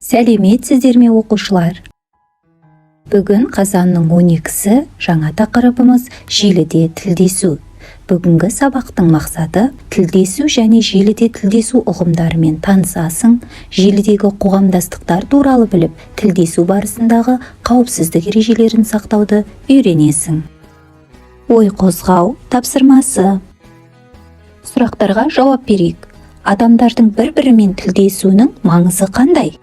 Сәлеметсіздер ме оқушылар? Бүгін қазанның 12-сі жаңа тақырыбымыз желіде тілдесу. Бүгінгі сабақтың мақсаты тілдесу және желіде тілдесу ұғымдарымен танысасың, желідегі қоғамдастықтар туралы біліп, тілдесу барысындағы қауіпсіздік ережелерін сақтауды үйренесің. Ой қозғау тапсырмасы. Сұрақтарға жауап берейік. Адамдардың бір-бірімен тілдесуінің маңызы қандай?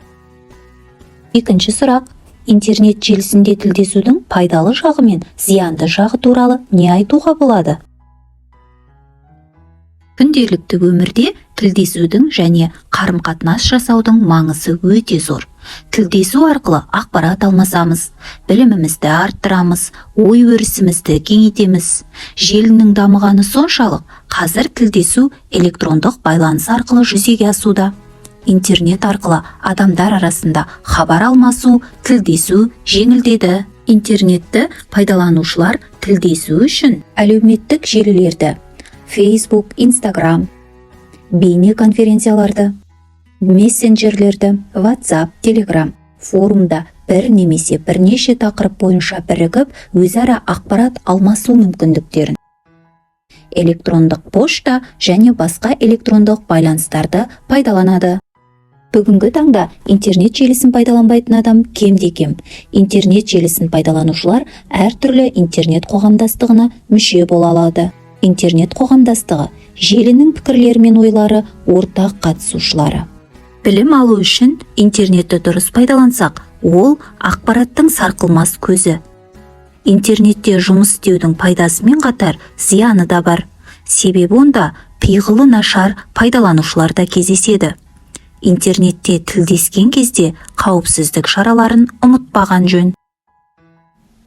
Екінші сұрақ, интернет желісінде тілдесудің пайдалы жағы мен зиянды жағы туралы не айтуға болады? Күнделікті өмірде тілдесудің және қарым-қатынас жасаудың маңызы өте зор. Тілдесу арқылы ақпарат алмасамыз, білімімізді арттырамыз, ой-өрісімізді кеңейтеміз. Желінің дамығаны соншалық, қазір тілдесу электрондық байланыс арқылы жүзеге асуда. Интернет арқылы адамдар арасында хабар алмасу, тілдесу жеңілдеді. Интернетті пайдаланушылар тілдесу үшін әлеуметтік желілерді, Facebook, Instagram, бейнеконференцияларды, мессенджерлерді, WhatsApp, Telegram, форумда бір немесе бірнеше тақырып бойынша бірігіп, өзара ақпарат алмасу мүмкіндіктерін, электрондық пошта және басқа электрондық байланыстарды пайдаланады. Бүгінгі таңда интернет желісін пайдаланбайтын адам кем-де-кем. Интернет желісін пайдаланушылар әртүрлі интернет қоғамдастығына мүше бола алады. Интернет қоғамдастығы желінің пікірлері мен ойлары ортақ қатысушылары. Білім алу үшін интернетті дұрыс пайдалансақ, ол ақпараттың сарқылмас көзі. Интернетте жұмыс істеудің пайдасымен қатар зияны да бар. Себебі онда пиғылы нашар пайдаланушылар да кездеседі. Интернетте тілдескен кезде қауіпсіздік шараларын ұмытпаған жөн.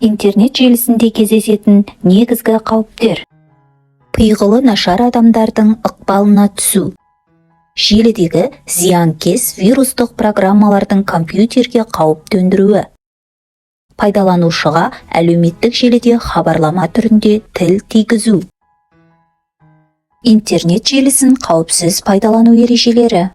Интернет желісінде кездесетін негізгі қауіптер: пиғылы нашар адамдардың ықпалына түсу, желідегі зиянкес вирустық программалардың компьютерге қауіп төндіруі, пайдаланушыға әлеуметтік желіде хабарлама түрінде тіл тигізу. Интернет желісін қауіпсіз пайдалану ережелері.